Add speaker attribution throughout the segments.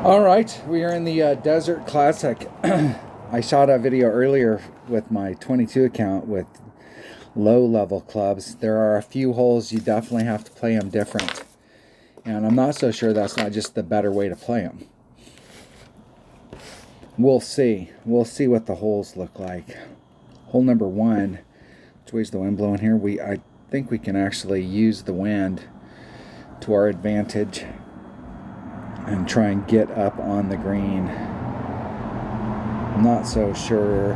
Speaker 1: All right, we are in the Desert Classic. I shot a video earlier with my 22 account with low level clubs. There are a few holes you definitely have to play them different. And I'm not so sure that's not just the better way to play them. We'll see. We'll see what the holes look like. Hole number 1, which way's the wind blowing here? I think we can actually use the wind to our advantage and try and get up on the green. I'm not so sure.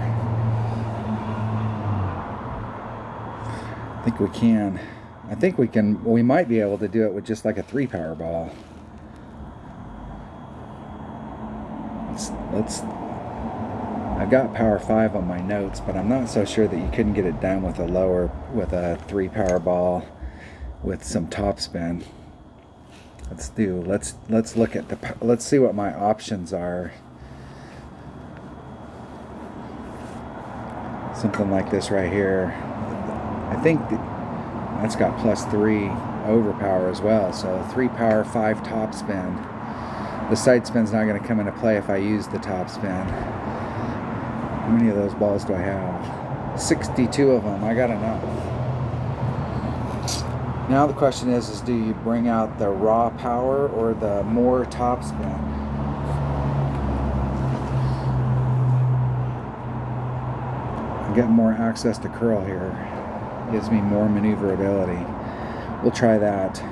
Speaker 1: I think we can. I think we can. We might be able to do it with just like a 3-power ball. Let's. I've got power 5 on my notes, but I'm not so sure that you couldn't get it done with a 3-power ball with some topspin. Let's look at let's see what my options are. Something like this right here. I think that's got +3 overpower as well. So 3-power, 5 topspin. The side spin's not going to come into play if I use the topspin. How many of those balls do I have? 62 of them. I got enough. Now the question is do you bring out the raw power or the more topspin? I'm getting more access to curl here. Gives me more maneuverability. We'll try that.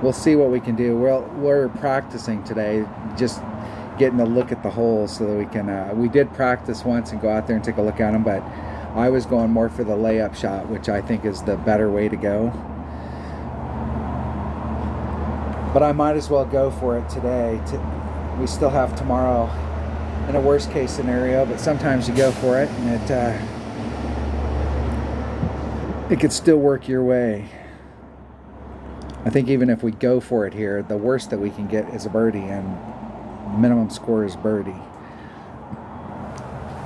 Speaker 1: We'll see what we can do. We're practicing today, just getting a look at the holes so that we can. We did practice once and go out there and take a look at them, but I was going more for the layup shot, which I think is the better way to go. But I might as well go for it today. We still have tomorrow in a worst case scenario, but sometimes you go for it and it could still work your way. I think even if we go for it here, the worst that we can get is a birdie, and minimum score is birdie.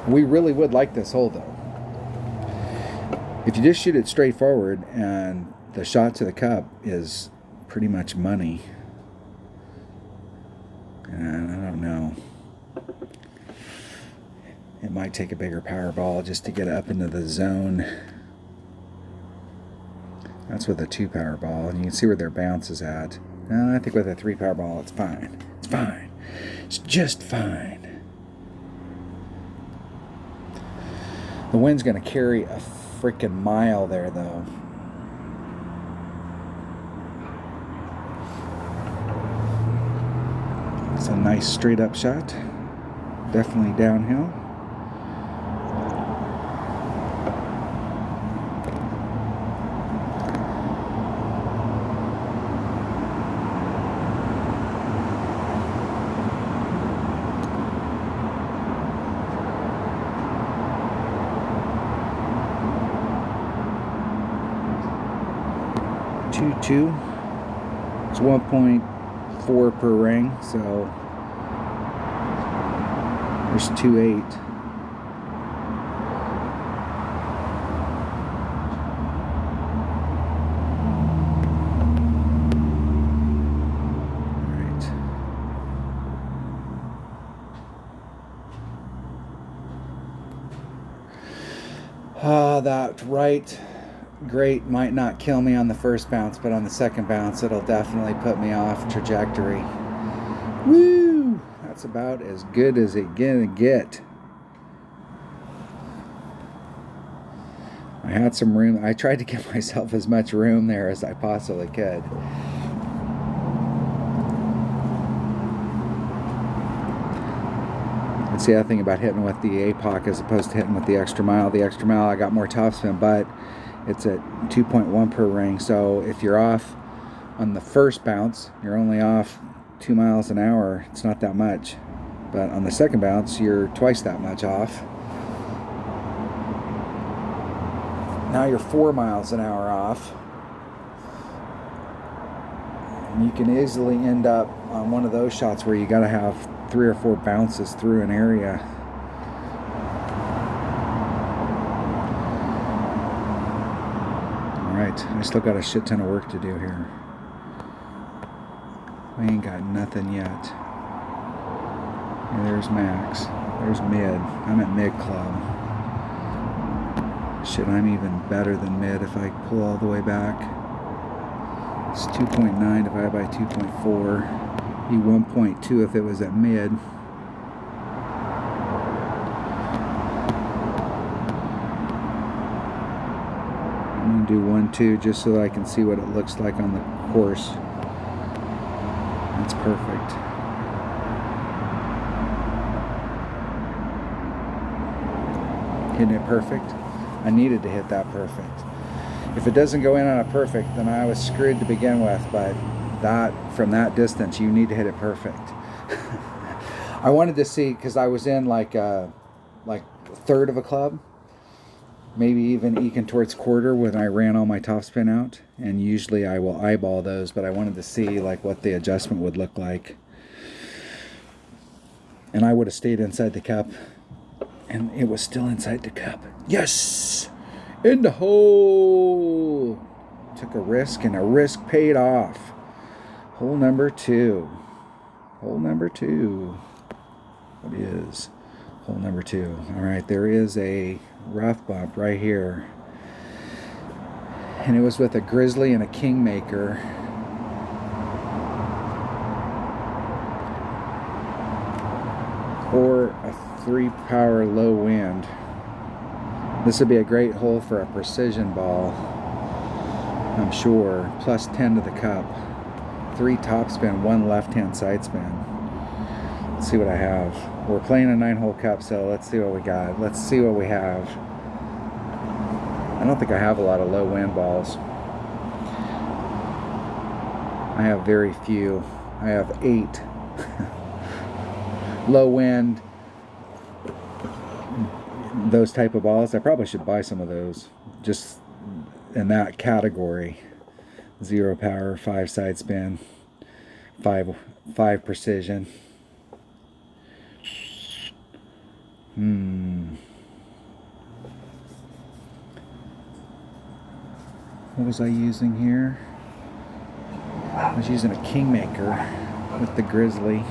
Speaker 1: We really would like this hole though. If you just shoot it straight forward and the shot to the cup is pretty much money. And I don't know. It might take a bigger power ball just to get up into the zone. That's with a 2-power ball, and you can see where their bounce is at. I think with a 3-power ball, it's fine. It's fine. It's just fine. The wind's going to carry a freaking mile there, though. It's a nice straight up shot. Definitely downhill. Two. It's 1.4 per ring, so there's 2.8. That right great might not kill me on the first bounce, but on the second bounce it'll definitely put me off trajectory. Woo! That's about as good as it's gonna get. I had some room. I tried to give myself as much room there as I possibly could. That's the other thing about hitting with the APOC as opposed to hitting with the extra mile. The extra mile I got more topspin, but it's at 2.1 per ring, so if you're off on the first bounce, you're only off 2 miles an hour. It's not that much. But on the second bounce, you're twice that much off. Now you're 4 miles an hour off. And you can easily end up on one of those shots where you got to have 3 or 4 bounces through an area. Alright, I still got a shit ton of work to do here. We ain't got nothing yet. And there's max. There's mid. I'm at mid club. Shit, I'm even better than mid if I pull all the way back. It's 2.9 divided by 2.4. Be 1.2 if it was at mid. I'm going to do 1-2 just so that I can see what it looks like on the course. That's perfect. Hitting it perfect. I needed to hit that perfect. If it doesn't go in on a perfect, then I was screwed to begin with, but from that distance, you need to hit it perfect. I wanted to see, because I was in like a third of a club, maybe even eking towards quarter when I ran all my topspin out, and usually I will eyeball those, but I wanted to see like what the adjustment would look like. And I would have stayed inside the cup, and it was still inside the cup. Yes! In the hole! Took a risk, and a risk paid off. Hole number 2. Hole number 2. What is hole number 2? Alright, there is a rough bump right here. And it was with a Grizzly and a Kingmaker. Or a 3-power low wind. This would be a great hole for a precision ball, I'm sure. Plus 10 to the cup. 3 topspin, 1 left-hand side spin. Let's see what I have. We're playing a 9-hole cup, so let's see what we got. Let's see what we have. I don't think I have a lot of low wind balls. I have very few. I have 8. Low wind, those type of balls. I probably should buy some of those, just in that category. 0 power, 5 side spin, 5 precision. What was I using here? I was using a Kingmaker with the Grizzly.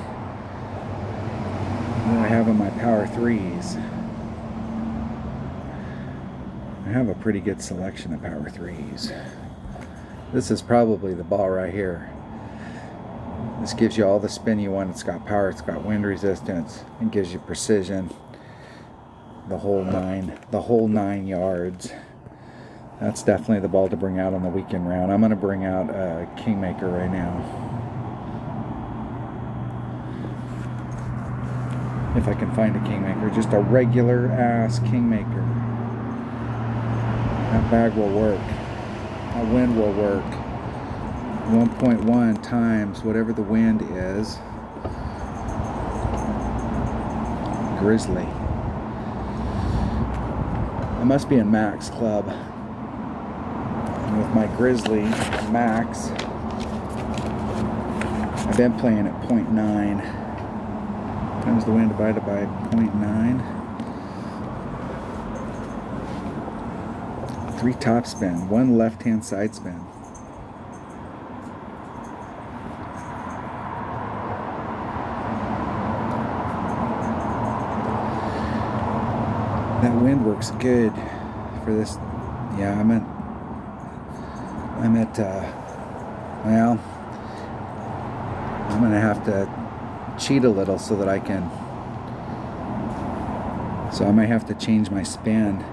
Speaker 1: What do I have in my power 3s? I have a pretty good selection of power 3s. This is probably the ball right here. This gives you all the spin you want. It's got power, it's got wind resistance, it gives you precision. The whole 9 yards. That's definitely the ball to bring out on the weekend round. I'm going to bring out a Kingmaker right now. If I can find a Kingmaker, just a regular ass Kingmaker. That bag will work. That wind will work. 1.1 times whatever the wind is. Grizzly. I must be in max club. And with my Grizzly max, I've been playing at 0.9 times the wind divided by 0.9. 3 top spin, 1 left-hand side spin. That wind works good for this. Yeah, well, I'm gonna have to cheat a little so that I can. So I might have to change my spin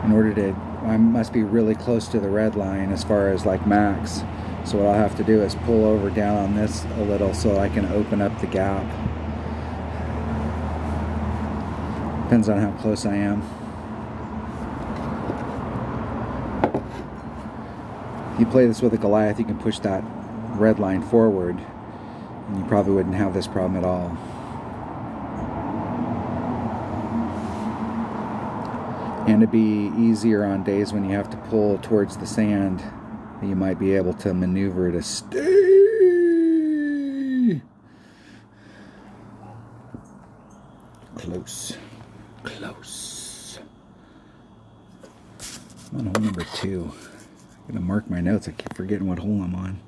Speaker 1: in order to. I must be really close to the red line as far as like max. So what I'll have to do is pull over down on this a little so I can open up the gap. Depends on how close I am. If you play this with a Goliath, you can push that red line forward, and you probably wouldn't have this problem at all. And it'd be easier on days when you have to pull towards the sand, that you might be able to maneuver to stay close. Close. I'm on hole number 2. I'm going to mark my notes. I keep forgetting what hole I'm on.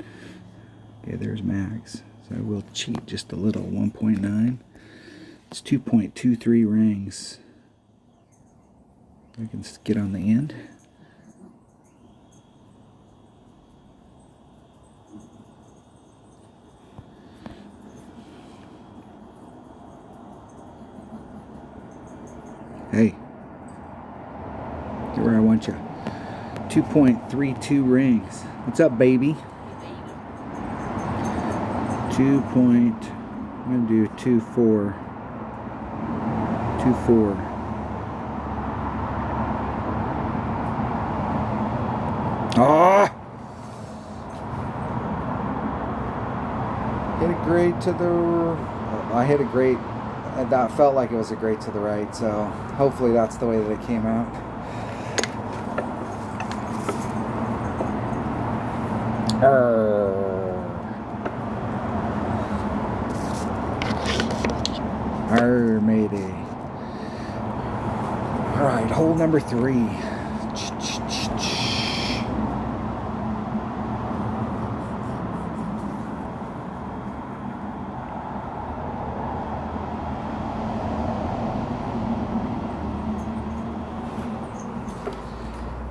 Speaker 1: Okay, there's max. So I will cheat just a little. 1.9. It's 2.23 rings. I can get on the end. Hey, get where I want you. 2.32 rings. What's up, baby? I'm gonna do 2.4. 2.4. Ah! Hit a grade to the. I hit a grade. That felt like it was a grade to the right, so hopefully that's the way that it came out. Arr, matey. All right, hole number 3.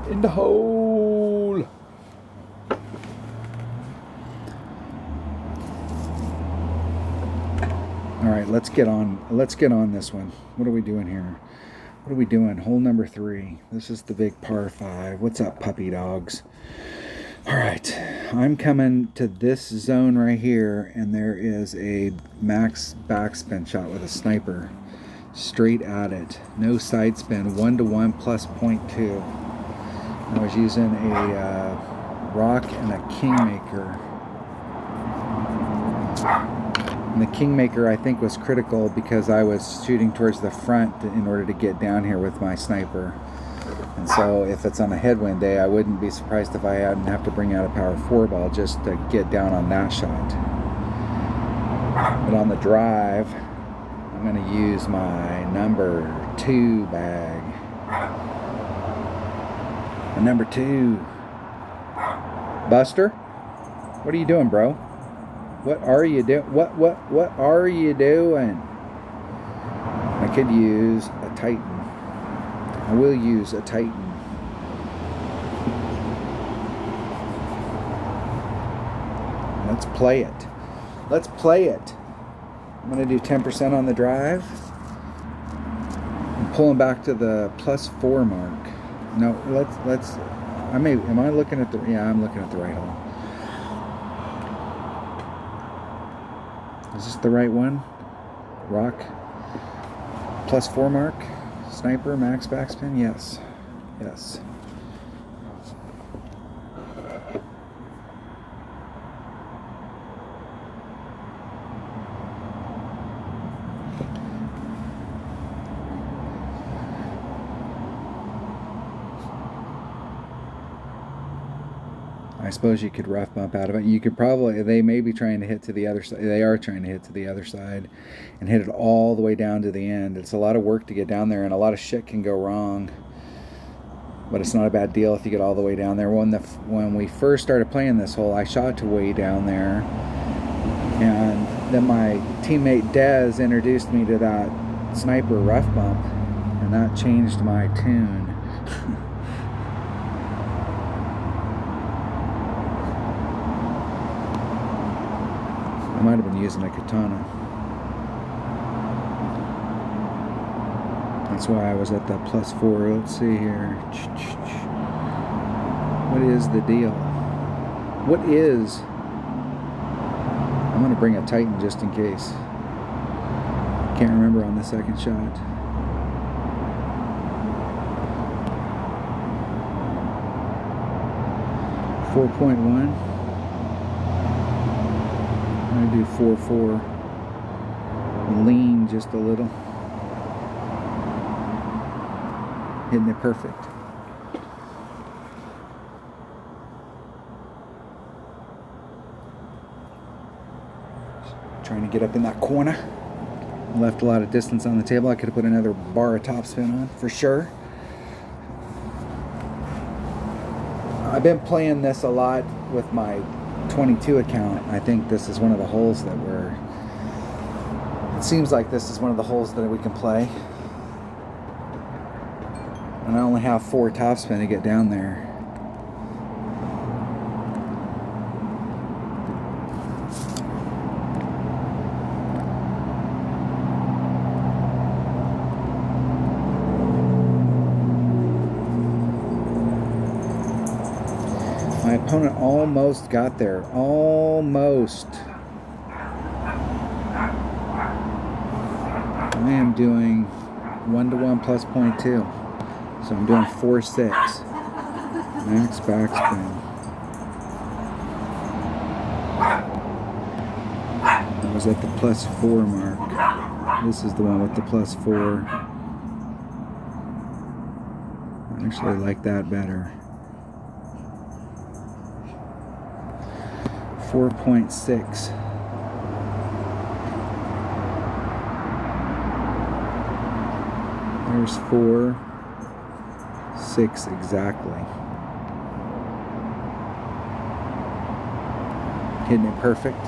Speaker 1: In the hole. All right, let's get on this one. What are we doing here? What are we doing? Hole number 3. This is the big par 5. What's up, puppy dogs? All right, I'm coming to this zone right here, and there is a max backspin shot with a sniper straight at it. No side spin, 1-to-1 plus 0.2. I was using a rock and a Kingmaker. And the Kingmaker, I think, was critical because I was shooting towards the front in order to get down here with my sniper. And so if it's on a headwind day, I wouldn't be surprised if I hadn't have to bring out a power 4 ball just to get down on that shot. But on the drive, I'm going to use my number 2 bag. Number 2. Buster? What are you doing, bro? What are you doing? What are you doing? I could use a Titan. I will use a Titan. Let's play it. Let's play it. I'm going to do 10% on the drive. I'm pulling back to the +4 mark. No, let's. Am I looking at the? Yeah, I'm looking at the right hole. Is this the right one? Rock. +4 mark. Sniper max backspin. Yes. Yes. I suppose you could rough bump out of it. You could probably, they may be trying to hit to the other side. They are trying to hit to the other side and hit it all the way down to the end. It's a lot of work to get down there, and a lot of shit can go wrong. But it's not a bad deal if you get all the way down there. When we first started playing this hole, I shot to way down there. And then my teammate Dez introduced me to that sniper rough bump, and that changed my tune. I might have been using a katana. That's why I was at the +4. Let's see here. What is the deal? What is? I'm going to bring a Titan just in case. Can't remember on the second shot. .4. I'm going to do 4.4. Lean just a little. Hitting it perfect. Trying to get up in that corner. Left a lot of distance on the table. I could have put another bar of topspin on for sure. I've been playing this a lot with my 22 account. I think this is one of the holes that we're It seems like this is one of the holes that we can play. And I only have 4 topspin to get down there. My opponent almost got there. Almost. I am doing 1-to-1 plus 0.2. So I'm doing 4-6. Max backspin. I was at the +4 mark. This is the one with the +4. I actually like that better. 4.6. There's 4, 6 exactly. Hitting it perfect.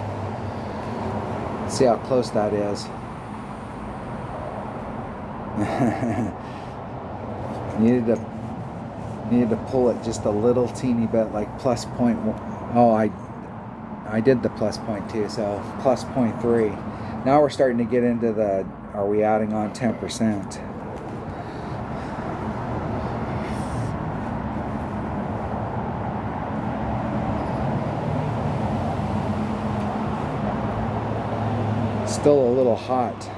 Speaker 1: Let's see how close that is. Needed to pull it just a little teeny bit, like +0.1. Oh, I did the +0.2, so +0.3. Now we're starting to get into the, are we adding on 10%? Still a little hot.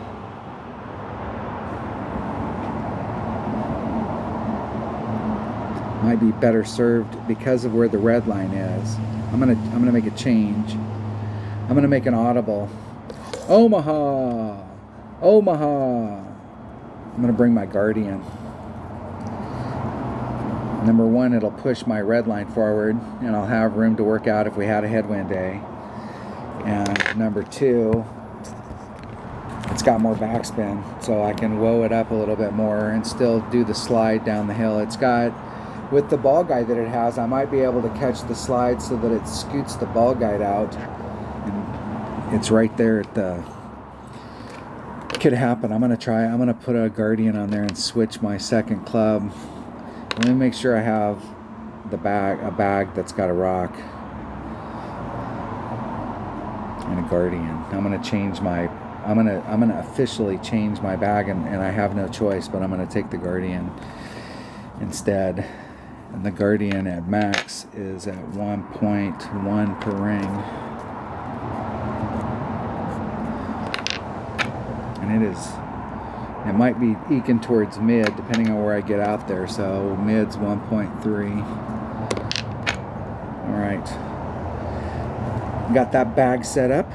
Speaker 1: Might be better served because of where the red line is. I'm gonna make a change. I'm gonna make an audible. Omaha! Omaha! I'm gonna bring my Guardian. Number 1, it'll push my red line forward and I'll have room to work out if we had a headwind day. And number 2, it's got more backspin, so I can woe it up a little bit more and still do the slide down the hill. It's got, with the ball guide that it has, I might be able to catch the slide so that it scoots the ball guide out. And it's right there at the, could happen. I'm gonna put a Guardian on there and switch my second club. Let me make sure I have a bag that's got a rock and a Guardian. I'm gonna officially change my bag, and I have no choice, but I'm gonna take the Guardian instead. And the Guardian at max is at 1.1 per ring. And it might be eking towards mid depending on where I get out there, so mid's 1.3. All right, got that bag set up.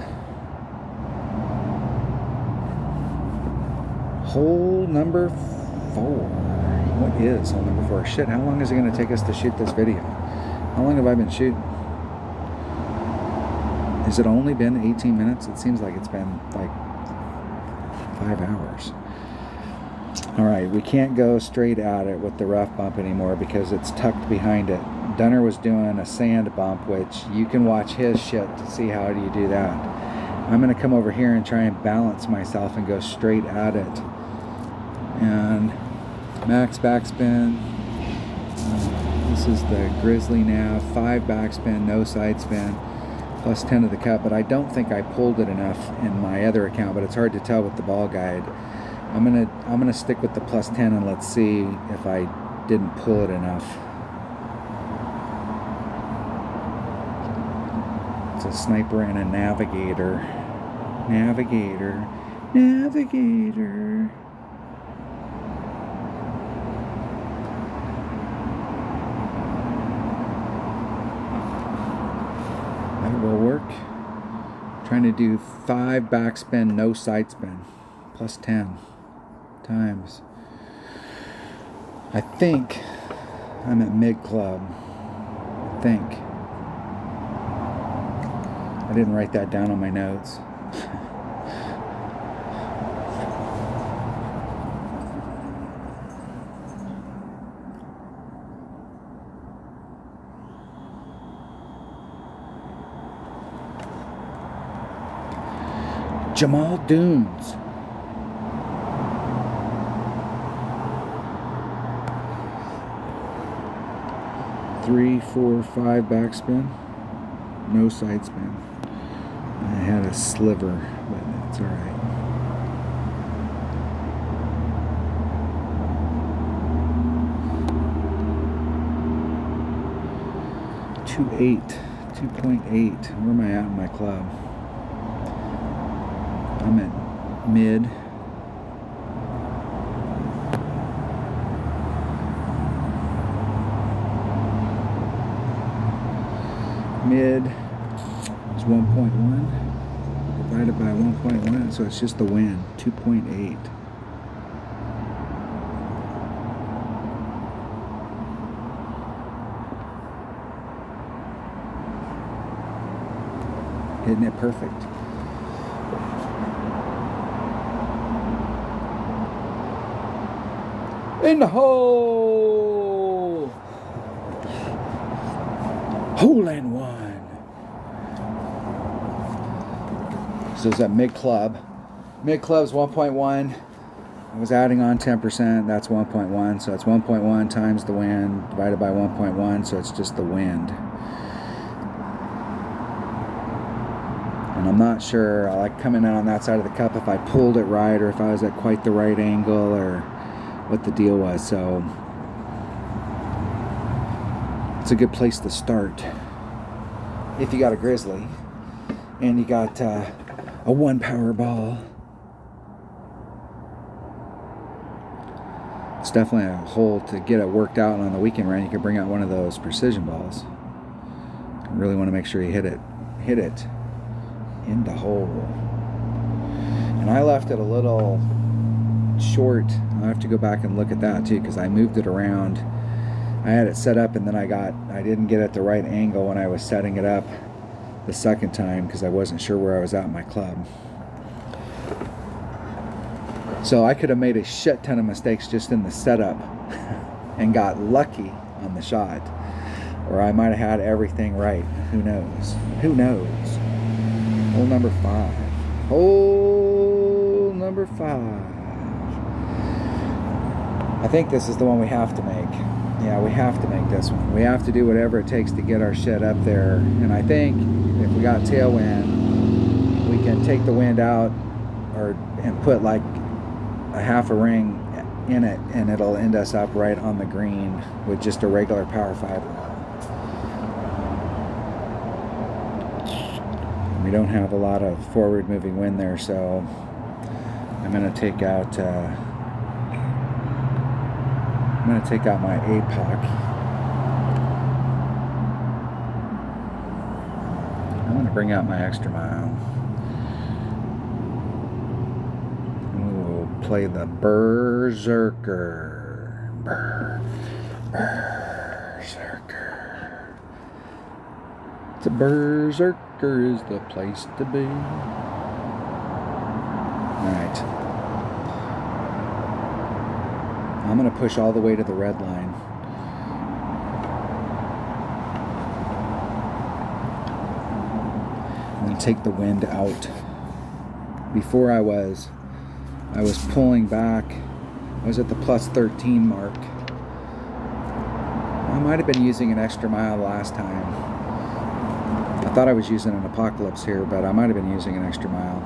Speaker 1: Hole number 4. What is hole number 4? Shit, how long is it going to take us to shoot this video? How long have I been shooting? Has it only been 18 minutes? It seems like it's been like 5 hours. Alright, we can't go straight at it with the rough bump anymore because it's tucked behind it. Dunner was doing a sand bump, which you can watch his shit to see how do you do that. I'm going to come over here and try and balance myself and go straight at it. And max backspin. This is the Grizzly Nav, 5 backspin, no side spin, plus 10 to the cut, but I don't think I pulled it enough in my other account, but it's hard to tell with the ball guide. I'm gonna stick with the plus 10 and let's see if I didn't pull it enough. It's a sniper and a navigator. Navigator. Navigator. That will work. Trying to do 5 backspin, no side spin, plus 10 times. I think I'm at mid club. I think. I didn't write that down on my notes. Jamal Dunes. 3, 4, 5 backspin. No side spin. I had a sliver, but that's all right. .8. Where am I at in my club? I'm at mid. Mid is 1.1 divided by 1.1, so it's just the wind, 2.8. Hitting it perfect. In the hole! Hole in one. So it's at mid club. Mid club's 1.1. I was adding on 10%. That's 1.1. So it's 1.1 times the wind divided by 1.1. So it's just the wind. And I'm not sure. I like coming in on that side of the cup if I pulled it right or if I was at quite the right angle or what the deal was. So it's a good place to start if you got a grizzly and you got a 1 power ball. It's definitely a hole to get it worked out, and on the weekend run you can bring out one of those precision balls. You really want to make sure you hit it in the hole. And I left it a little short. I'll have to go back and look at that too, because I moved it around. I had it set up and then I didn't get it the right angle when I was setting it up the second time because I wasn't sure where I was at in my club. So I could have made a shit ton of mistakes just in the setup and got lucky on the shot, or I might have had everything right. Who knows? Who knows? Hole number 5. Hole number 5. I think this is the one we have to make. Yeah, we have to make this one. We have to do whatever it takes to get our shit up there. And I think if we got tailwind, we can take the wind out and put like a half a ring in it, and it'll end us up right on the green with just a regular power fiber. We don't have a lot of forward moving wind there, so I'm going to take out my APOC. I'm going to bring out my extra mile. And we will play the Berserker. Berserker. The Berserker is the place to be. Alright. I'm going to push all the way to the red line. I'm going to take the wind out. Before I was pulling back. I was at the plus 13 mark. I might have been using an extra mile last time. I thought I was using an Apocalypse here, but I might have been using an extra mile.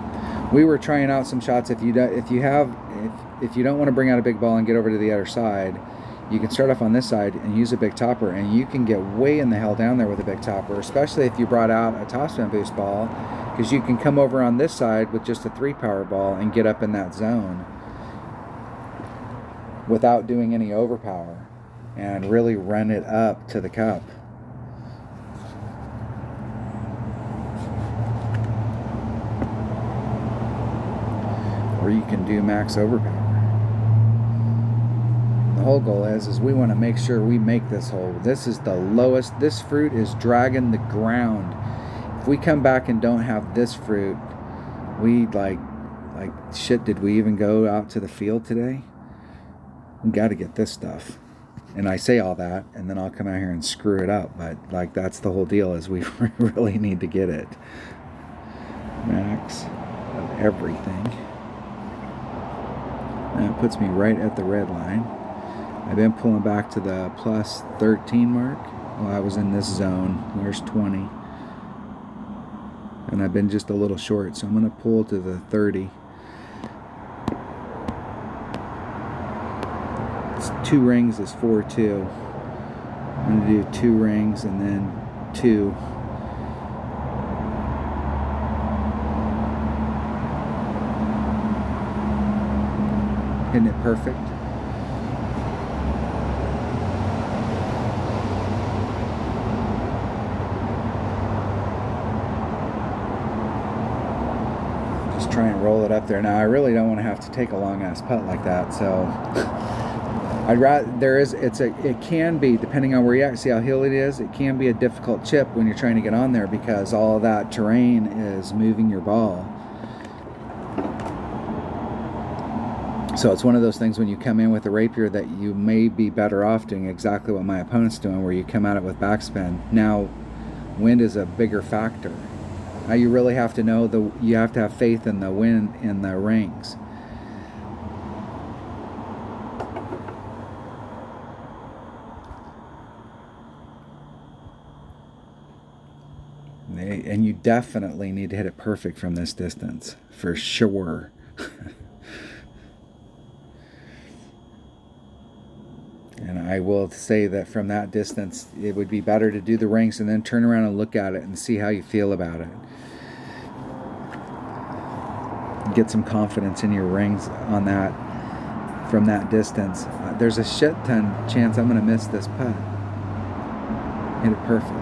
Speaker 1: We were trying out some shots. If you don't want to bring out a big ball and get over to the other side, you can start off on this side and use a big topper, and you can get way in the hell down there with a big topper, especially if you brought out a topspin boost ball, because you can come over on this side with just a 3 power ball and get up in that zone without doing any overpower and really run it up to the cup. Or you can do max overpower. The whole goal is we want to make sure we make this hole. This is the lowest. This fruit is dragging the ground. If we come back and don't have this fruit, we like shit, did we even go out to the field today? We got to get this stuff. And I say all that, and then I'll come out here and screw it up. But like, that's the whole deal, is we really need to get it. Max of everything. That puts me right at the red line. I've been pulling back to the plus 13 mark. Well, I was in this zone. There's 20. And I've been just a little short, so I'm going to pull to the 30. It's 2 rings is 4-2. I'm going to do 2 rings and then 2. Isn't it perfect? Just try and roll it up there. Now I really don't want to have to take a long ass putt like that, so I'd rather it can be, depending on where you're at, see how hilly it is, it can be a difficult chip when you're trying to get on there because all of that terrain is moving your ball. So it's one of those things when you come in with a rapier that you may be better off doing exactly what my opponent's doing, where you come at it with backspin. Now, wind is a bigger factor. Now you really have to know you have to have faith in the wind in the rings. And you definitely need to hit it perfect from this distance, for sure. And I will say that from that distance, it would be better to do the rings and then turn around and look at it and see how you feel about it. Get some confidence in your rings on that from that distance. There's a shit ton chance I'm going to miss this putt. Hit it perfect.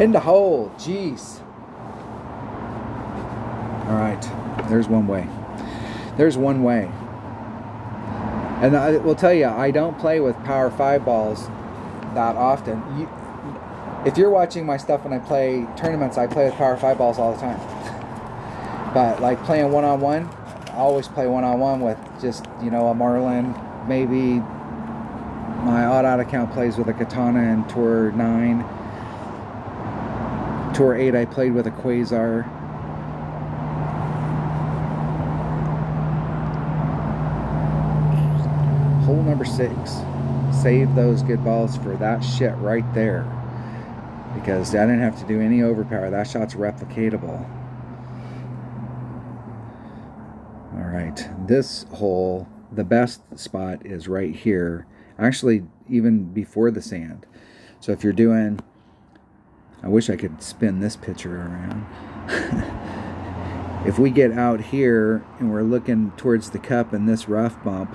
Speaker 1: In the hole. Jeez. All right. There's one way. There's one way. And I will tell you, I don't play with Power 5 balls that often. If you're watching my stuff when I play tournaments, I play with Power 5 balls all the time. But like playing one-on-one, I always play one-on-one with just, a Marlin. Maybe my odd account plays with a Katana in Tour 9. Tour 8, I played with a Quasar. Hole number 6. Save those good balls for that shit right there. Because I didn't have to do any overpower. That shot's replicatable. Alright, this hole, the best spot is right here. Actually, even before the sand. So if you're doing... I wish I could spin this picture around. If we get out here and we're looking towards the cup and this rough bump,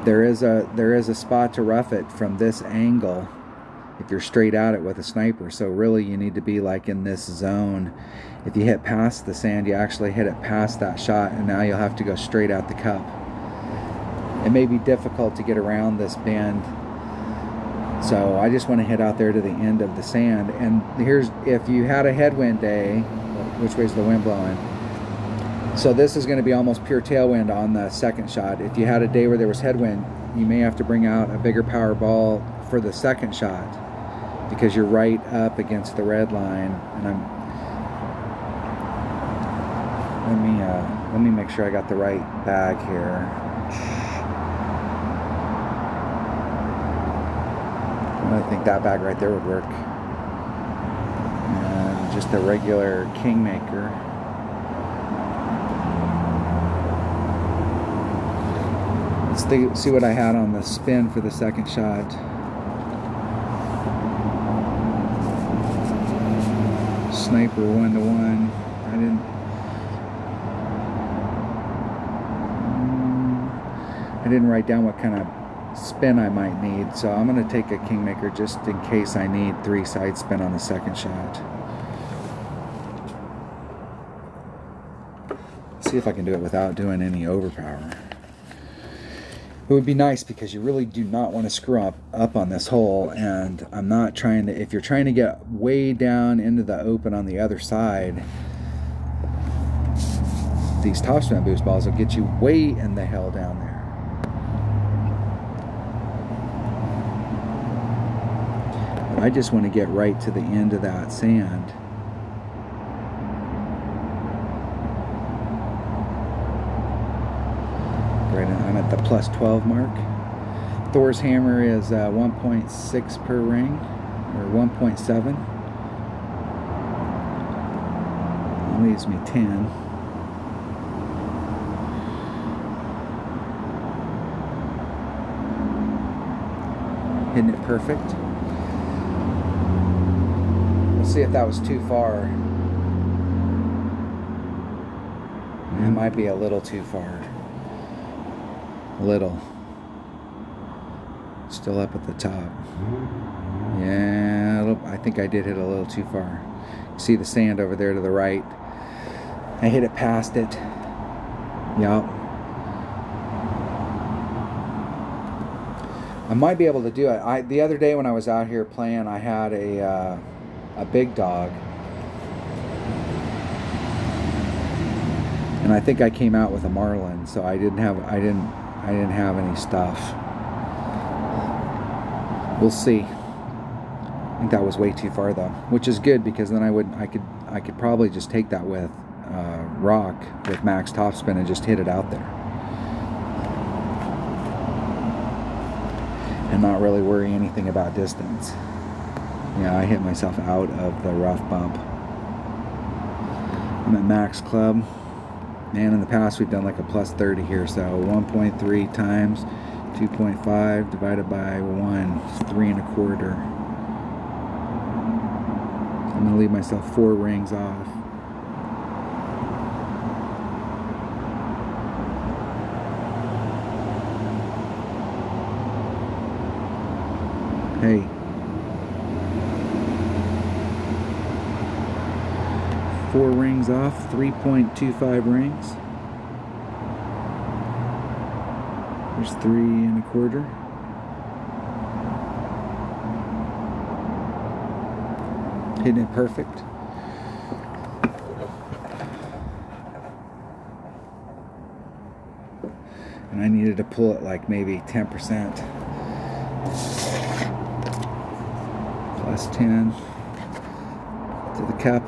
Speaker 1: there is a spot to rough it from this angle if you're straight at it with a sniper. So really you need to be like in this zone. If you hit past the sand, you actually hit it past that shot, and now you'll have to go straight at the cup. It may be difficult to get around this bend. So I just want to head out there to the end of the sand. And here's, if you had a headwind day, which way's the wind blowing? So this is going to be almost pure tailwind on the second shot. If you had a day where there was headwind, you may have to bring out a bigger power ball for the second shot because you're right up against the red line. And let me make sure I got the right bag here. I think that bag right there would work. And just a regular Kingmaker. Let's see what I had on the spin for the second shot. Sniper 1-to-1. I didn't write down what kind of spin I might need, so I'm going to take a Kingmaker just in case I need 3 side spin on the second shot. See if I can do it without doing any overpower. It would be nice because you really do not want to screw up on this hole, and I'm not trying to, if you're trying to get way down into the open on the other side, these topspin boost balls will get you way in the hell down there. I just want to get right to the end of that sand. Right, I'm at the plus 12 mark. Thor's hammer is 1.6 per ring. or 1.7. That leaves me 10. Hitting it perfect. We'll see if that was too far. It might be a little too far. Little. Still up at the top. Yeah, I think I did hit a little too far. See the sand over there to the right. I hit it past it. Yup. I might be able to do it. The other day when I was out here playing, I had a big dog, and I think I came out with a marlin, so I didn't have any stuff. We'll see. I think that was way too far though, which is good because then I could probably just take that with rock with max topspin and just hit it out there. And not really worry anything about distance. Yeah, I hit myself out of the rough bump. I'm at max club. Man, in the past we've done like a plus 30 here, so 1.3 times 2.5 divided by 1 is 3 1/4. I'm gonna leave myself 4 rings off. Hey. 4 rings off, 3.25 rings. There's 3 1/4. Hitting it perfect. And I needed to pull it like maybe 10%. Plus 10 to the cup.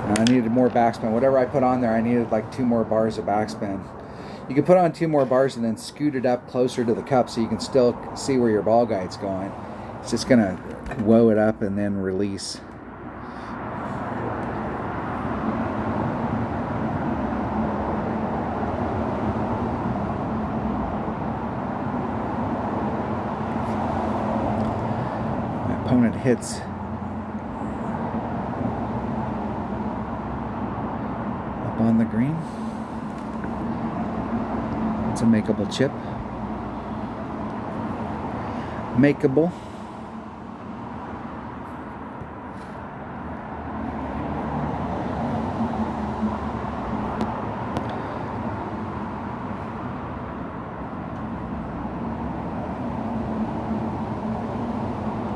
Speaker 1: I needed more backspin. Whatever I put on there, I needed like 2 more bars of backspin. You can put on 2 more bars and then scoot it up closer to the cup so you can still see where your ball guide's going. It's just gonna woe it up and then release. My opponent hits up on the green. It's a makeable chip. Makeable.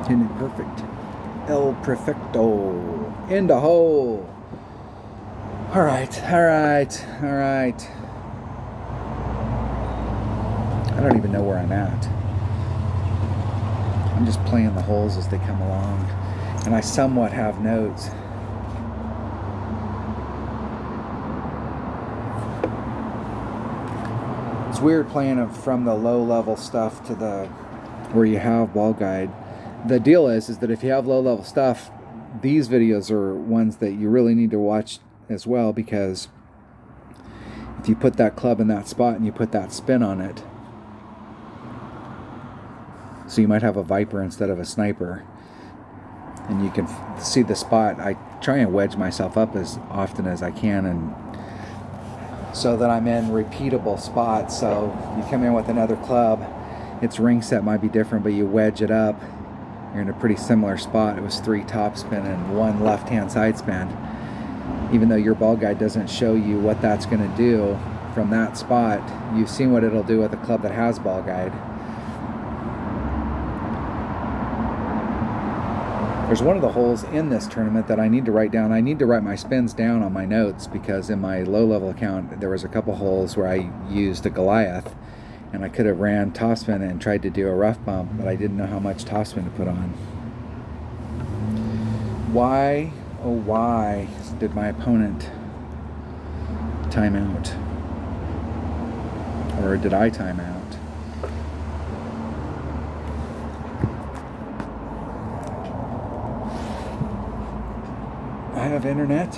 Speaker 1: Hitting it perfect. El Perfecto. In the hole. Alright, alright, alright. I don't even know where I'm at. I'm just playing the holes as they come along. And I somewhat have notes. It's weird playing from the low level stuff to the where you have ball guide. The deal is that if you have low level stuff, these videos are ones that you really need to watch as well, because if you put that club in that spot and you put that spin on it, so you might have a Viper instead of a Sniper, and you can see the spot. I try and wedge myself up as often as I can, and so that I'm in repeatable spots. So you come in with another club, its ring set might be different, but you wedge it up, you're in a pretty similar spot. It was 3 topspin and 1 left-hand side spin. Even though your ball guide doesn't show you what that's going to do from that spot, you've seen what it'll do with a club that has ball guide. There's one of the holes in this tournament that I need to write down. I need to write my spins down on my notes, because in my low-level account there was a couple holes where I used a Goliath, and I could have ran topspin and tried to do a rough bump, but I didn't know how much topspin to put on. Why, oh why, did my opponent time out? Or did I time out? I have internet.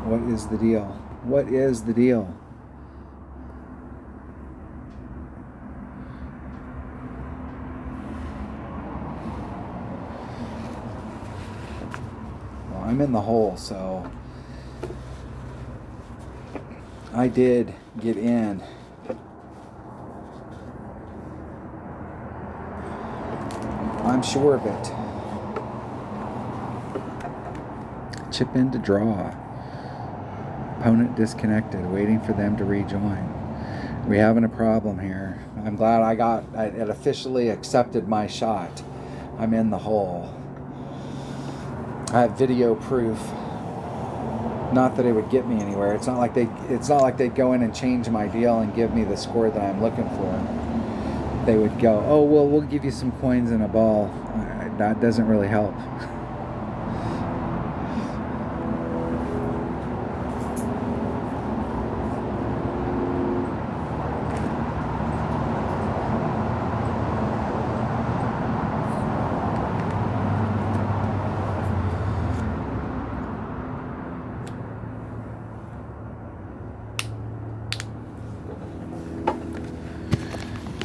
Speaker 1: What is the deal? What is the deal? Well, I'm in the hole, so I did get in. I'm sure of it. Chip in to draw. Opponent disconnected, waiting for them to rejoin. We're having a problem here. I'm glad it officially accepted my shot. I'm in the hole. I have video proof. Not that it would get me anywhere. It's not like they'd go in and change my deal and give me the score that I'm looking for. They would go, oh, well, we'll give you some coins and a ball. That doesn't really help.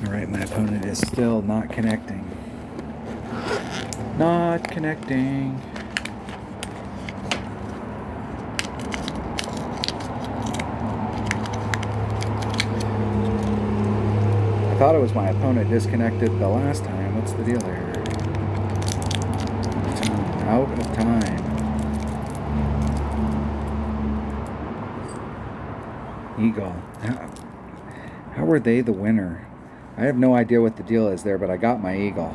Speaker 1: Alright, my opponent is still not connecting. Not connecting. I thought it was my opponent disconnected the last time. What's the deal here? Out of time. Eagle. How were they the winner? I have no idea what the deal is there, but I got my eagle.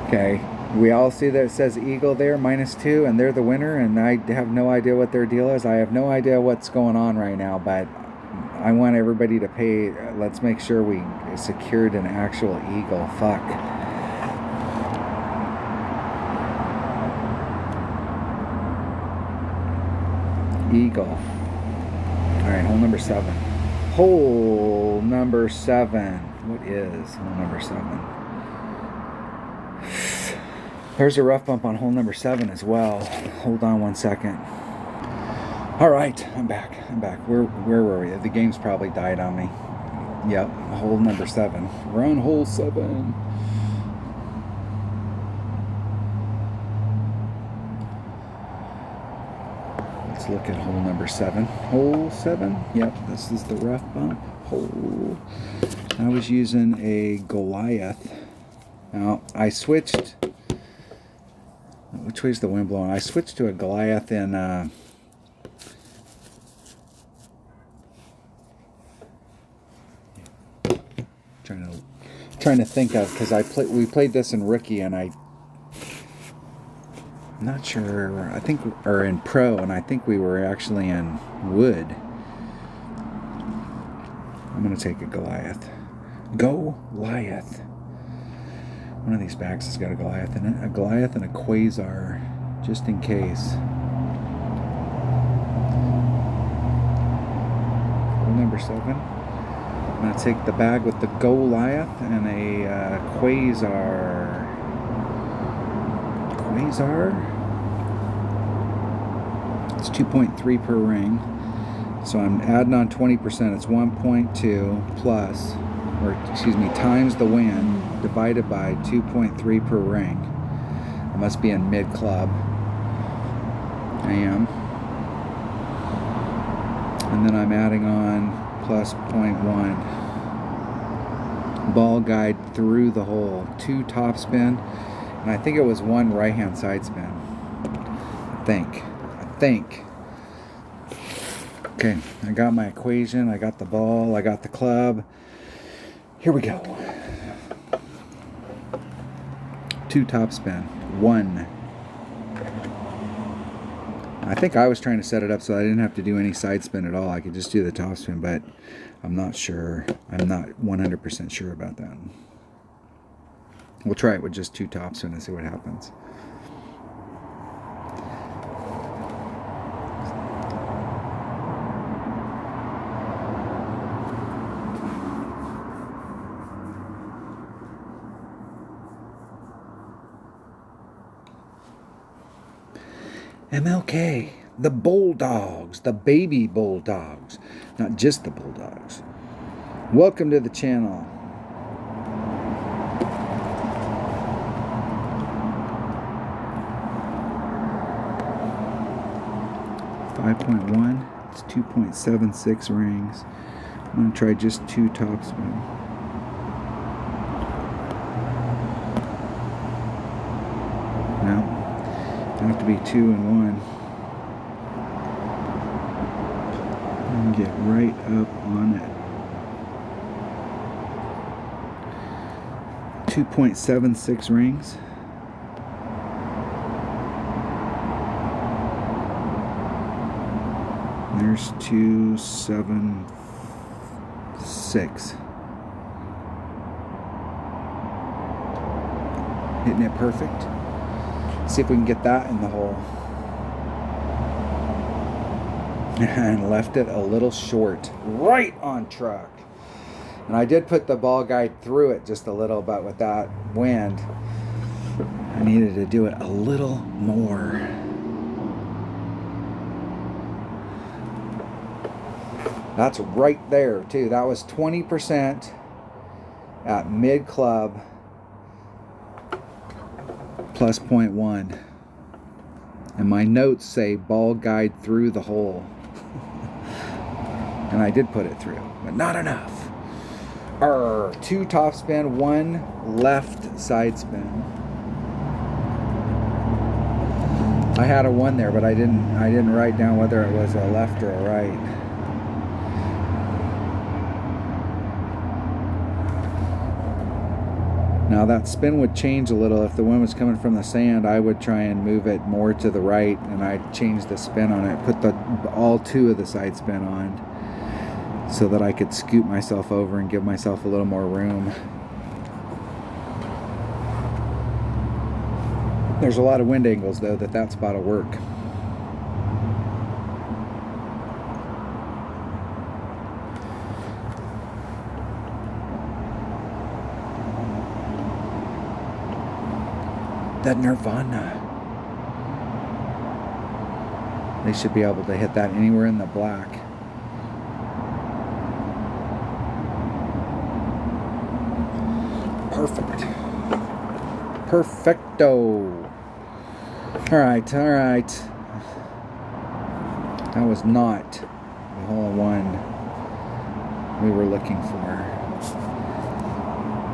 Speaker 1: Okay, we all see that it says eagle there, -2, and they're the winner, and I have no idea what their deal is. I have no idea what's going on right now, but I want everybody to pay. Let's make sure we secured an actual eagle. Fuck. Eagle. Alright, hole number 7. Hole number 7. What is hole number 7? There's a rough bump on hole number 7 as well. Hold on one second. Alright, I'm back. Where were we? The game's probably died on me. Yep, hole number 7. We're on hole 7. Let's look at hole number 7. Hole 7? Yep, this is the rough bump hole. I was using a Goliath. Now, I switched. Which way's the wind blowing? I switched to a Goliath in. Trying to think of, because we played this in rookie, and I'm not sure. Or in pro, and I think we were actually in wood. I'm gonna take a Goliath. Goliath. One of these backs has got a Goliath in it. A Goliath and a Quasar, just in case. Hole number 7. I'm going to take the bag with the Goliath and a Quasar. It's 2.3 per ring. So I'm adding on 20%. It's 1.2 plus, or excuse me, times the wind divided by 2.3 per ring. I must be in mid club. I am. And then I'm adding on plus 0.1. Ball guide through the hole. 2 top spin. And I think it was 1 right hand side spin. I think. Okay, I got my equation. I got the ball. I got the club. Here we go. 2 top spin. 1. I think I was trying to set it up so I didn't have to do any side spin at all. I could just do the top spin, but I'm not sure. I'm not 100% sure about that. We'll try it with just 2 top spin and see what happens. MLK, the Bulldogs, the baby Bulldogs, not just the Bulldogs. Welcome to the channel. .1, it's 2.76 rings. I'm going to try just 2 topspin. No, I have to be 2 and 1. And get right up on it. 2.76 rings. There's 276. Hitting it perfect. See if we can get that in the hole. And left it a little short. Right on track. And I did put the ball guide through it just a little, but with that wind, I needed to do it a little more. That's right there too. That was 20% at mid club plus 0.1. And my notes say ball guide through the hole. And I did put it through, but not enough. 2 topspin, 1 left side spin. I had a 1 there, but I didn't write down whether it was a left or a right. Now that spin would change a little. If the wind was coming from the sand, I would try and move it more to the right, and I'd change the spin on it, put all 2 of the side spin on, so that I could scoop myself over and give myself a little more room. There's a lot of wind angles though that spot will work. That Nirvana. They should be able to hit that anywhere in the black. Perfect. Perfecto. Alright. That was not the hole-in-one we were looking for.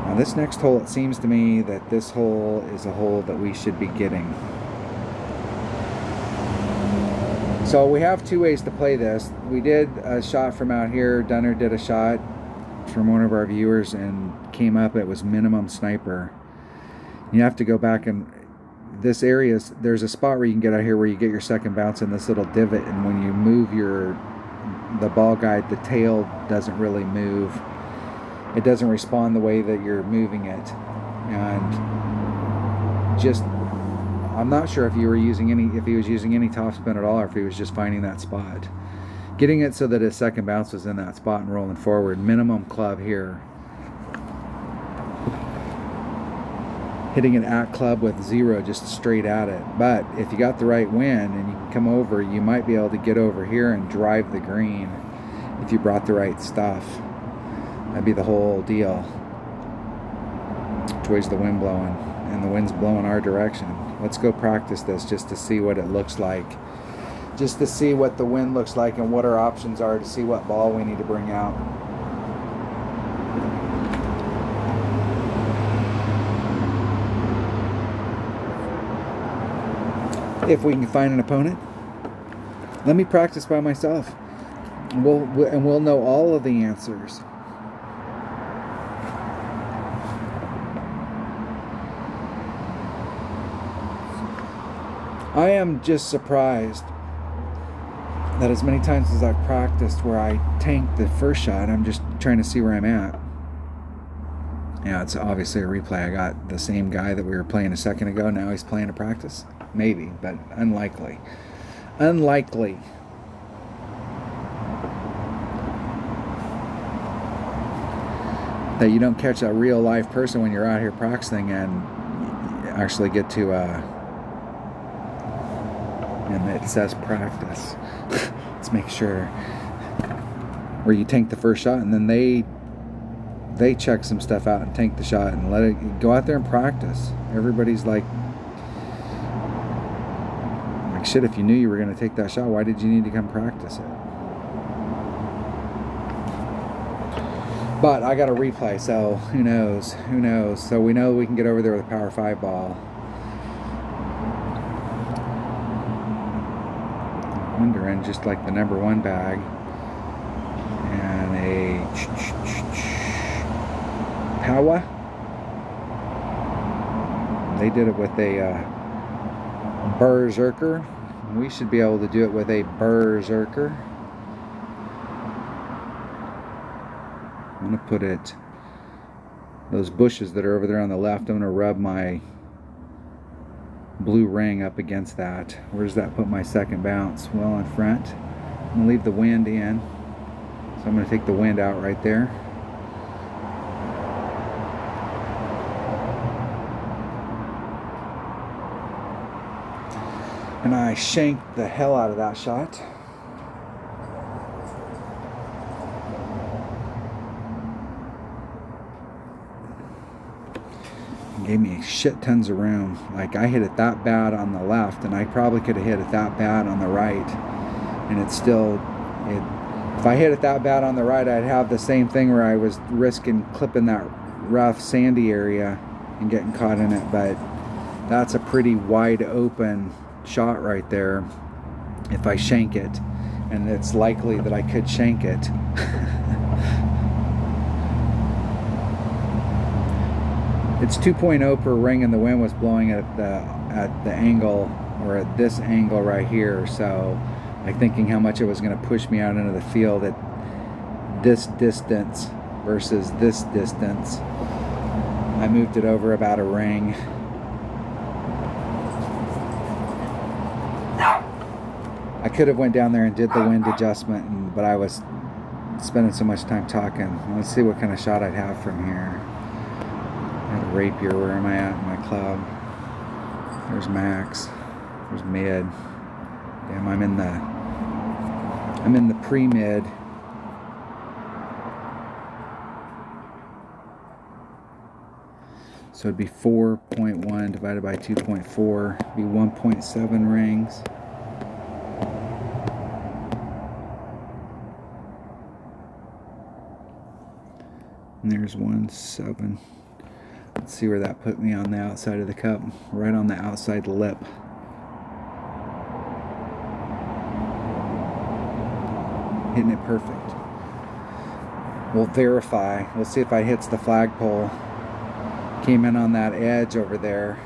Speaker 1: Now this next hole, it seems to me that this hole is a hole that we should be getting. So we have 2 ways to play this. We did a shot from out here. Dunner did a shot from one of our viewers and came up, it was minimum sniper. You have to go back, and this area, there's a spot where you can get out here where you get your second bounce in this little divot, and when you move the ball guide, the tail doesn't really move. It doesn't respond the way that you're moving it. And just, I'm not sure if he was using any topspin at all, or if he was just finding that spot. Getting it so that his second bounce was in that spot and rolling forward. Minimum club here. Hitting it at club with 0, just straight at it. But if you got the right wind and you can come over, you might be able to get over here and drive the green if you brought the right stuff. That'd be the whole deal. Which way's the wind blowing? And the wind's blowing our direction. Let's go practice this just to see what it looks like. Just to see what the wind looks like and what our options are, to see what ball we need to bring out. If we can find an opponent. Let me practice by myself. We'll know all of the answers. I am just surprised that as many times as I've practiced where I tanked the first shot, I'm just trying to see where I'm at. Yeah, it's obviously a replay. I got the same guy that we were playing a second ago. Now he's playing a practice. Maybe, but unlikely. Unlikely. That you don't catch a real live person when you're out here practicing and actually get to and it says practice. Let's make sure. Where you tank the first shot, and then they check some stuff out and tank the shot and let it go out there and practice. Everybody's like shit, if you knew you were going to take that shot, why did you need to come practice it? But I got a replay, so who knows? Who knows? So we know we can get over there with a Power 5 ball. I'm wondering, just like the number 1 bag and a Powa. They did it with a Berserker. We should be able to do it with a Berserker. I'm going to put it, those bushes that are over there on the left, I'm going to rub my blue ring up against that. Where does that put my second bounce? Well, in front. I'm going to leave the wind in. So I'm going to take the wind out right there. And I shanked the hell out of that shot. Gave me shit tons of room. Like, I hit it that bad on the left, and I probably could have hit it that bad on the right. And it's still, if I hit it that bad on the right, I'd have the same thing where I was risking clipping that rough sandy area and getting caught in it. But that's a pretty wide open shot right there if I shank it, and it's likely that I could shank it. It's 2.0 per ring, and the wind was blowing at the angle, or at this angle right here, so like thinking how much it was going to push me out into the field at this distance versus this distance. I moved it over about a ring. I could have went down there and did the wind adjustment, but I was spending so much time talking. Let's see what kind of shot I'd have from here. I had a rapier. Where am I at in my club? There's max. There's mid. Damn, I'm in the pre-mid. So it'd be 4.1 divided by 2.4. Be 1.7 rings. And there's 1.7. Let's see where that put me on the outside of the cup. Right on the outside lip. Hitting it perfect. We'll verify. We'll see if I hits the flagpole. Came in on that edge over there.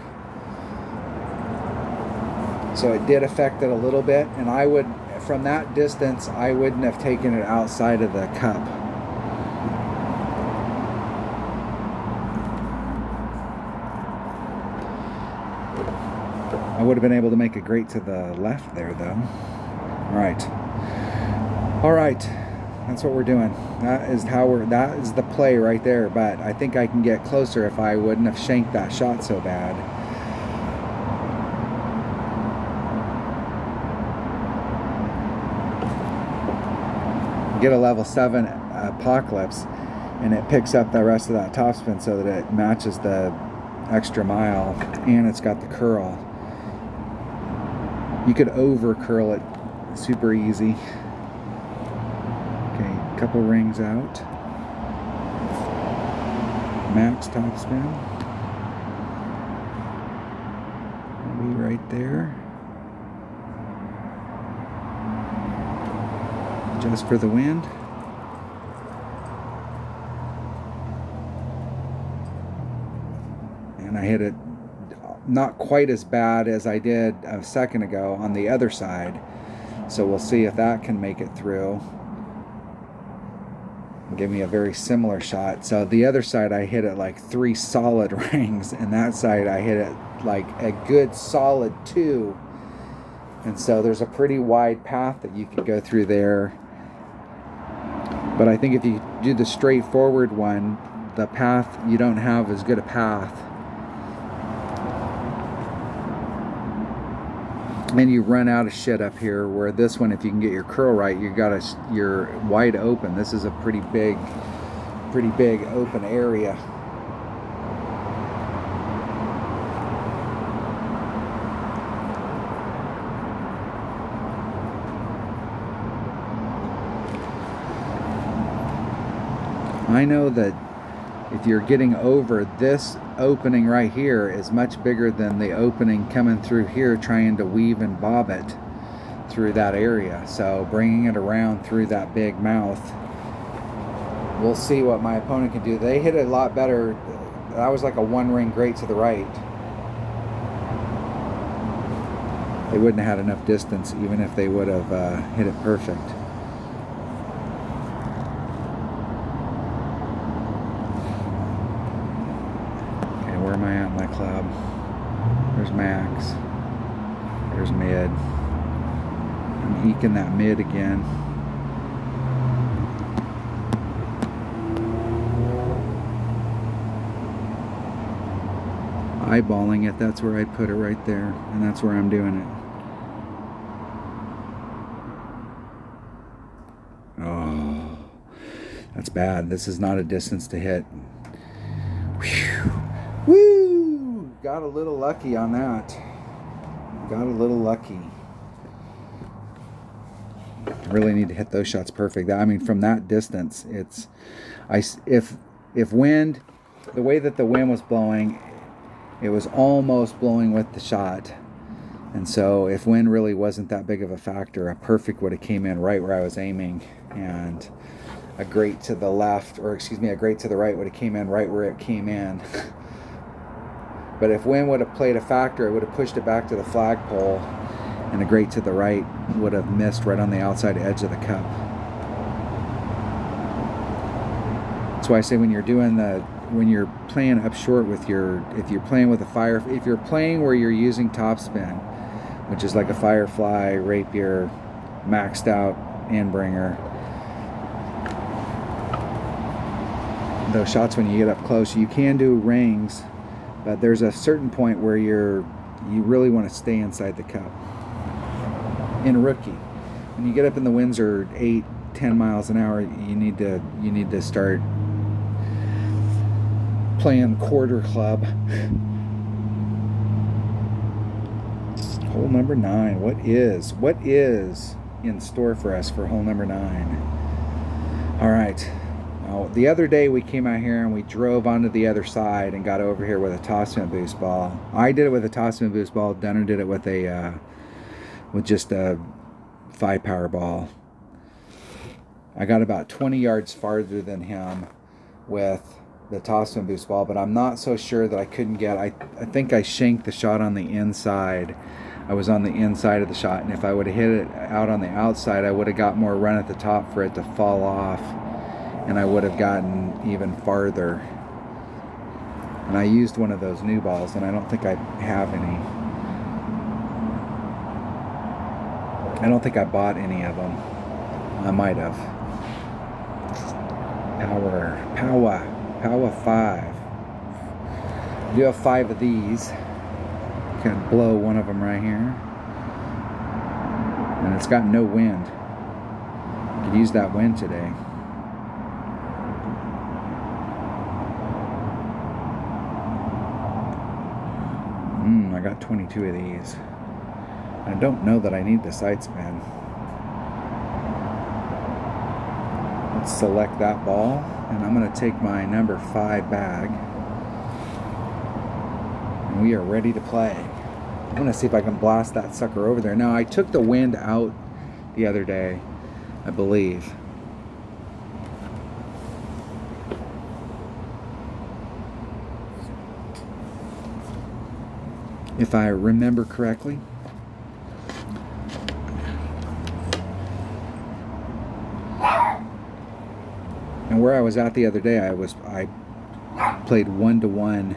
Speaker 1: So it did affect it a little bit, and I would, from that distance, I wouldn't have taken it outside of the cup. I would have been able to make a grate to the left there, though. All right, that's what we're doing. That is the play right there. But I think I can get closer if I wouldn't have shanked that shot so bad. Get a level 7 Apocalypse, and it picks up the rest of that topspin so that it matches the extra mile, and it's got the curl. You could over curl it super easy. Okay, couple rings out. Max topspin. Maybe right there. Just for the wind. And I hit it not quite as bad as I did a second ago on the other side. So we'll see if that can make it through. Give me a very similar shot. So the other side I hit it like 3 solid rings, and that side I hit it like a good solid 2. And so there's a pretty wide path that you could go through there. But I think if you do the straightforward one, the path, you don't have as good a path. And you run out of shit up here, where this one, if you can get your curl right, you're wide open. This is a pretty big open area. I know that if you're getting over, this opening right here is much bigger than the opening coming through here, trying to weave and bob it through that area. So bringing it around through that big mouth, we'll see what my opponent can do. They hit it a lot better. That was like a one ring great to the right. They wouldn't have had enough distance even if they would have hit it perfect. Where am I at in my club? There's max. There's mid. I'm eking that mid again. Eyeballing it, that's where I'd put it right there. And that's where I'm doing it. Oh, that's bad. This is not a distance to hit. Whew. Woo! Got a little lucky on that. Got a little lucky. Really need to hit those shots perfect. I mean, from that distance, it's if wind, the way that the wind was blowing, it was almost blowing with the shot. And so if wind really wasn't that big of a factor, a perfect would have came in right where I was aiming, and a great to the left, or excuse me, a great to the right would have came in right where it came in. But if wind would have played a factor, it would have pushed it back to the flagpole, and a great to the right would have missed right on the outside edge of the cup. That's why I say when you're playing up short with if you're playing with if you're playing where you're using topspin, which is like a Firefly, Rapier, maxed out Endbringer, those shots when you get up close, you can do rings, but there's a certain point where you really want to stay inside the cup. In rookie, when you get up and the winds are 8-10 miles an hour, you need to start playing quarter club. Hole number 9. What is in store for us for hole number 9? All right. The other day we came out here and we drove onto the other side and got over here with a topspin boost ball. I did it with a topspin boost ball. Dunner did it with just a 5-power ball. I got about 20 yards farther than him with the topspin boost ball, but I'm not so sure that I couldn't get. I think I shanked the shot on the inside. I was on the inside of the shot, and if I would have hit it out on the outside, I would have got more run at the top for it to fall off, and I would have gotten even farther. And I used one of those new balls, and I don't think I have any. I don't think I bought any of them. I might have. Power 5. I do have 5 of these. Can blow one of them right here. And it's got no wind. Could use that wind today. I got 22 of these. I don't know that I need the side spin. Let's select that ball, and I'm going to take my number 5 bag, and we are ready to play. I'm going to see if I can blast that sucker over there. Now, I took the wind out the other day, I believe. If I remember correctly. And where I was at the other day, I played 1-to-1.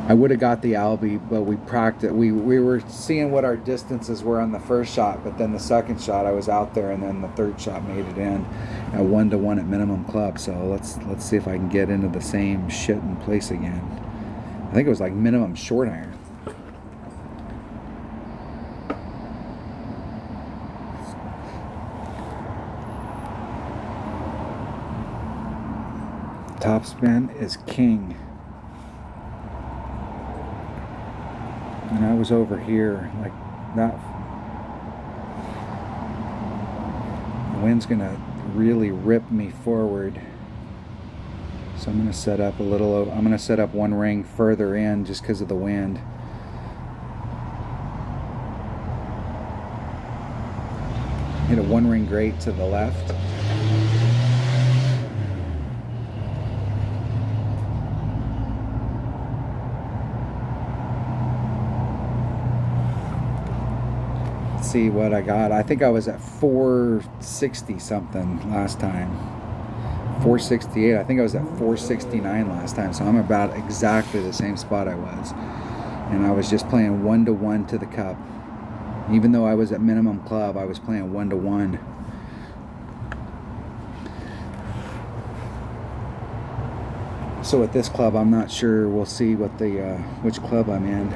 Speaker 1: I would have got the Albie, but we practiced. We were seeing what our distances were on the first shot, but then the second shot I was out there, and then the third shot made it in at 1-to-1 at minimum club. So let's see if I can get into the same shit in place again. I think it was like minimum short iron. Topspin is king. And I was over here like that. The wind's gonna really rip me forward. So I'm gonna set up I'm gonna set up one ring further in just because of the wind. Hit a one ring grate to the left. See what I got. I think I was at 460 something last time. 468. I think I was at 469 last time. So I'm about exactly the same spot I was. And I was just playing 1-to-1 to the cup. Even though I was at minimum club, I was playing 1-to-1. So with this club, I'm not sure. We'll see what the which club I'm in.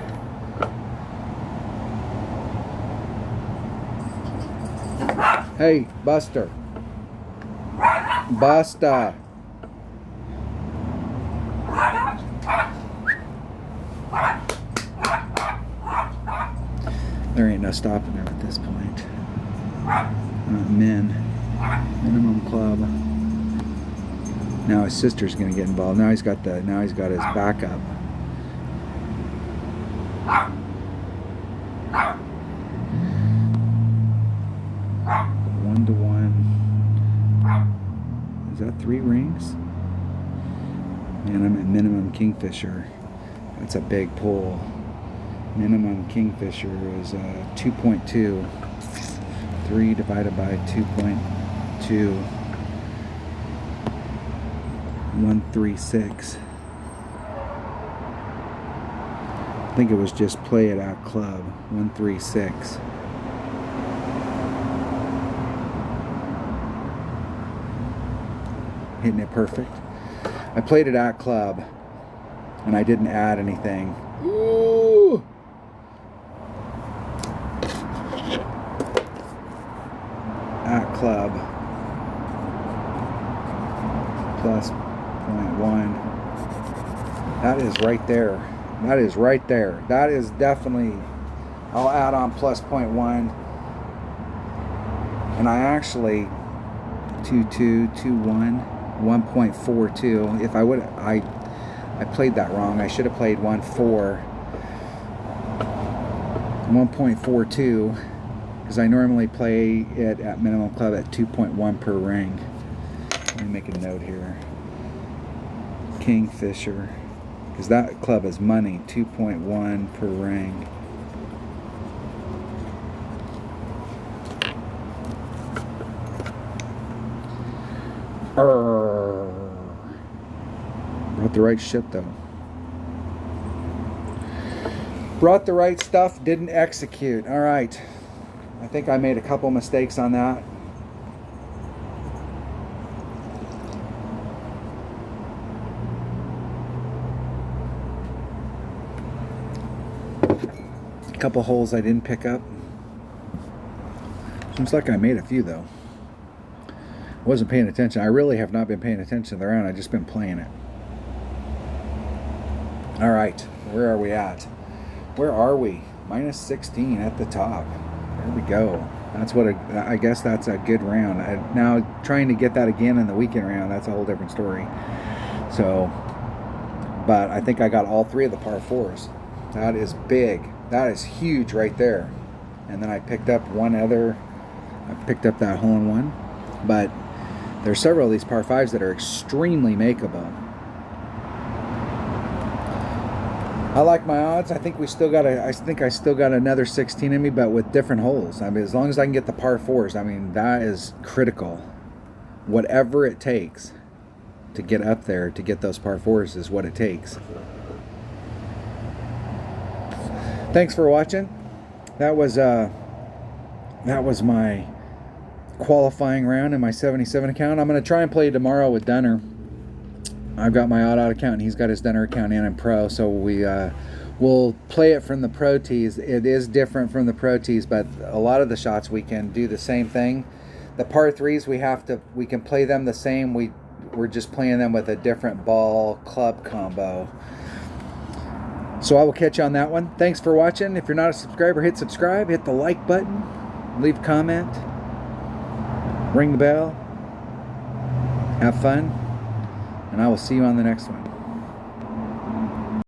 Speaker 1: Hey, Buster. Buster. There ain't no stopping her at this point. Minimum club. Now his sister's gonna get involved. Now he's got his backup. Is that 3 rings? And I'm at minimum Kingfisher. That's a big pull. Minimum Kingfisher is 2.2. 3 divided by 2.2. 136. I think it was just play it at club. 136. Hitting it perfect. I played it at club and I didn't add anything. Ooh! At club plus 0.1. That is right there. That is right there. That is definitely, I'll add on plus 0.1. And I actually 2.2, 2.1. 1.42. If I would, I played that wrong. I should have played 1.4, 1.42, because I normally play it at minimum club at 2.1 per ring. Let me make a note here. Kingfisher, because that club is money. 2.1 per ring. Brought the right shit though. Brought the right stuff, didn't execute. All right. I think I made a couple mistakes on that. A couple holes I didn't pick up. Seems like I made a few though. Wasn't paying attention. I really have not been paying attention to the round. I've just been playing it. All right, where are we at? Where are we? Minus 16 at the top. There we go. That's what I guess that's a good round. Now trying to get that again in the weekend round, that's a whole different story. So, but I think I got all 3 of the par 4s. That is big. That is huge right there. And then I picked up that hole-in-one. But there's several of these par 5s that are extremely makeable. I like my odds. I think I still got another 16 in me, but with different holes. I mean, as long as I can get the par 4s, I mean, that is critical. Whatever it takes to get up there to get those par 4s is what it takes. Thanks for watching. That was my qualifying round in my 77 account. I'm going to try and play tomorrow with Dunner. I've got my odd account and he's got his Dunner account in pro, so we'll play it from the Pro Tees. It is different from the Pro Tees, but a lot of the shots we can do the same thing. The par 3s we can play them the same. we're just playing them with a different ball club combo. So I will catch you on that one. Thanks for watching. If you're not a subscriber, hit subscribe, hit the like button, leave a comment, ring the bell, have fun, and I will see you on the next one.